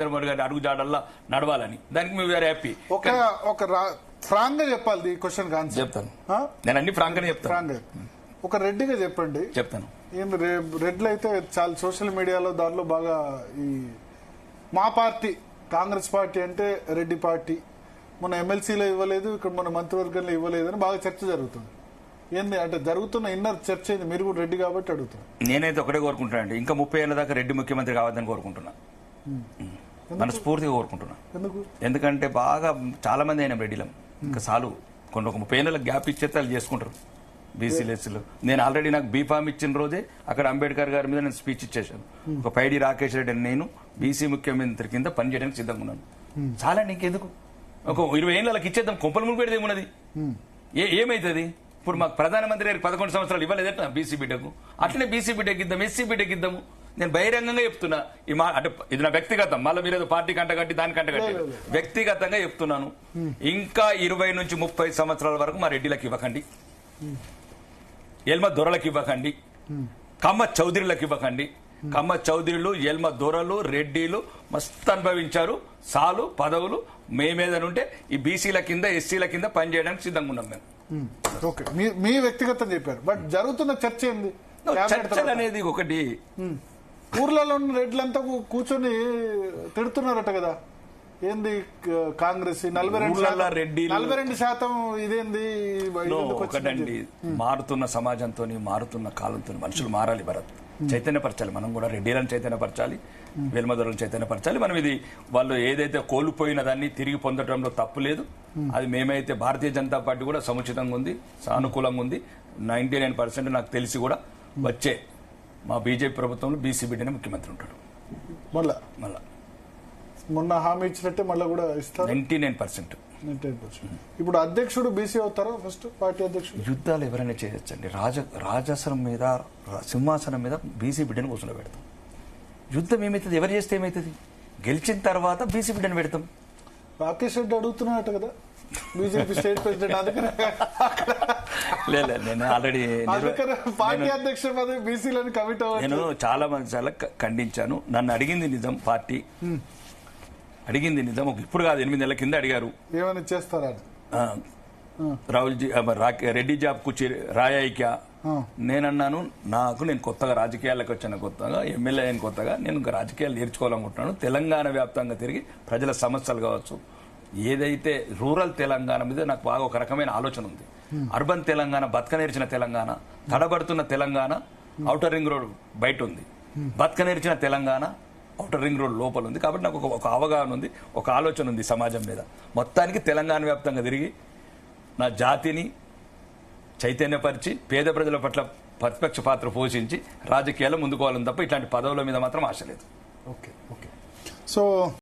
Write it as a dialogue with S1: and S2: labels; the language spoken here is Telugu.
S1: జగన్మోహన్ గారి అడుగు జాడల్లా నడవాలని దానికి మేము వేరే హ్యాపీ.
S2: ఫ్రాంక్ గా చెప్పాలి ఈ క్వశ్చన్
S1: చెప్తాను. నేను అన్ని ఫ్రాంక్ గానే చెప్తాను.
S2: ఫ్రాంక్ ఒక రెడ్డిగా చెప్పండి.
S1: చెప్తాను.
S2: రెడ్లు అయితే చాలా సోషల్ మీడియాలో దాంట్లో బాగా ఈ మా పార్టీ కాంగ్రెస్ పార్టీ అంటే రెడ్డి పార్టీ మన ఎమ్మెల్సీలో ఇవ్వలేదు, ఇక్కడ మన మంత్రివర్గంలో ఇవ్వలేదు అని బాగా చర్చ జరుగుతుంది. ఏంది అంటే జరుగుతున్న ఇన్నర్ చర్చ ఏంది? మీరు కూడా రెడ్డి కాబట్టి అడుగుతున్నా.
S1: నేనైతే ఒకటే కోరుకుంటున్నా అండి, ఇంకా 30 ఏళ్ల దాకా రెడ్డి ముఖ్యమంత్రి కావద్దని కోరుకుంటున్నా. మనస్ఫూర్తిగా కోరుకుంటున్నా. ఎందుకంటే బాగా చాలా మంది అయినా రెడ్డిలం, ఇంకా చాలు కొన్ని ఒక 30 ఏళ్ళ గ్యాప్ ఇచ్చేస్తే వాళ్ళు చేసుకుంటారు బీసీలెస్లు. నేను ఆల్రెడీ నాకు బీఫామ్ ఇచ్చిన రోజే అక్కడ అంబేద్కర్ గారి మీద నేను స్పీచ్ ఇచ్చేసాను. ఒక పైడి రాకేష్ రెడ్డి అని నేను బీసీ ముఖ్యమంత్రి కింద పనిచేయడానికి సిద్ధంగా ఉన్నాను. చాలా ఇంకెందుకు ఒక 20 ఏళ్ళకి ఇచ్చేద్దాం, కొంపలు ముడి పెడితే ఏమున్నది, ఏమైతుంది? ఇప్పుడు మాకు ప్రధానమంత్రి గారికి 11 సంవత్సరాలు ఇవ్వలేదట బీసీ బిడ్డకు, అట్లనే బీసీ బిడ్డకి ఇద్దాం, ఎస్సీ బిడ్డకి ఇద్దాము. నేను బహిరంగంగా చెప్తున్నా. ఈ అంటే ఇది నా వ్యక్తిగతం, మళ్ళీ మీరేదో పార్టీ కంటగట్టి దాని కంటగట్టి, వ్యక్తిగతంగా చెప్తున్నాను. ఇంకా 20 నుంచి 30 సంవత్సరాల వరకు మా రెడ్డిలకు ఇవ్వకండి, ఎల్మ దొరలకు ఇవ్వకండి, కమ్మ చౌదరులకు ఇవ్వకండి. కమ్మ చౌదరులు, ఎల్మ దొరలు, రెడ్డిలు మస్తు అనుభవించారు. సాలు పదవులు మేమేదనుంటే ఈ బీసీల కింద ఎస్సీల కింద పనిచేయడానికి సిద్ధంగా ఉన్నాం మేము.
S2: ఓకే, మీ వ్యక్తిగతం చెప్పారు. బట్ జరుగుతున్న చర్చ ఏంది?
S1: చర్చలు అనేది ఒకటి.
S2: ఊర్లలో ఉన్న రెడ్లంతా కూర్చొని తిడుతున్నారట కదా, ఏంది కాంగ్రెస్ 42% ఇదేంది?
S1: ఒకటండి, మారుతున్న సమాజంతో మారుతున్న కాలంతో మనుషులు మారాలి. భరత్ చైతన్యపరచాలి. మనం కూడా రెడ్డిలను చైతన్యపరచాలి, వెల్మదొరలను చైతన్యపరచాలి. మనం ఇది వాళ్ళు ఏదైతే కోల్పోయిన దాన్ని తిరిగి పొందడంలో తప్పు లేదు. అది మేమైతే భారతీయ జనతా పార్టీ కూడా సముచితంగా ఉంది, సానుకూలంగా ఉంది. 99% నాకు తెలిసి కూడా వచ్చే మా బీజేపీ ప్రభుత్వంలో బీసీ బిడ్డనే ముఖ్యమంత్రి ఉంటాడు. మళ్ళా
S2: మొన్న హామీ ఇచ్చినట్టే మళ్ళీ కూడా ఇస్తారు.
S1: 99%.
S2: ఇప్పుడు అధ్యక్షుడు బీసీ అవుతారా? ఫస్ట్ పార్టీ అధ్యక్షుడు.
S1: యుద్ధాలు ఎవరైనా చేయొచ్చండి. రాజాసనం మీద, సింహాసనం మీద బీసీ బిడ్డను కూర్చొని పెడతాం. యుద్ధం ఏమవుతుంది? ఎవరు చేస్తే ఏమవుతుంది? గెలిచిన తర్వాత బీసీ బిడ్డను పెడతాం.
S2: రాకేష్ రెడ్డి అడుగుతున్నట్టు కదా బీజేపీ స్టేట్ ప్రెసిడెంట్, అందుకనే
S1: లేదు నేను ఆల్రెడీ
S2: పార్టీ అధ్యక్షుడు పదవి బీసీలను కమిట్ అవ్వాలి.
S1: నేను చాలా ఖండించాను. నన్ను అడిగింది నిజం, పార్టీ అడిగింది నిజం. ఇప్పుడు కాదు, 8 నెలల కింద అడిగారు
S2: ఏమైనా చేస్తారా
S1: రాహుల్జీ రెడ్డి జాబ్ కుర్చీ రాయాయికా. నేనన్నాను, నేను కొత్తగా రాజకీయాలకు వచ్చాను, కొత్తగా ఎమ్మెల్యే అయిన కొత్తగా నేను రాజకీయాలు నేర్చుకోవాలనుకుంటున్నాను. తెలంగాణ వ్యాప్తంగా తిరిగి ప్రజల సమస్యలు కావచ్చు, ఏదైతే రూరల్ తెలంగాణ మీద నాకు బాగా ఒక రకమైన ఆలోచన ఉంది. అర్బన్ తెలంగాణ, బతకనేర్చిన తెలంగాణ, తడబడుతున్న తెలంగాణ ఔటర్ రింగ్ రోడ్ బయట ఉంది, బతకనేర్చిన తెలంగాణ ఔటర్ రింగ్ రోడ్ లోపల ఉంది. కాబట్టి నాకు ఒక అవగాహన ఉంది, ఒక ఆలోచన ఉంది సమాజం మీద. మొత్తానికి తెలంగాణ వ్యాప్తంగా తిరిగి నా జాతిని చైతన్యపరిచి పేద ప్రజల పట్ల ప్రతిపక్ష పాత్ర పోషించి రాజకీయాల్లో ముందుకోవాలని తప్ప ఇట్లాంటి పదవుల మీద మాత్రం ఆశ లేదు.
S2: సో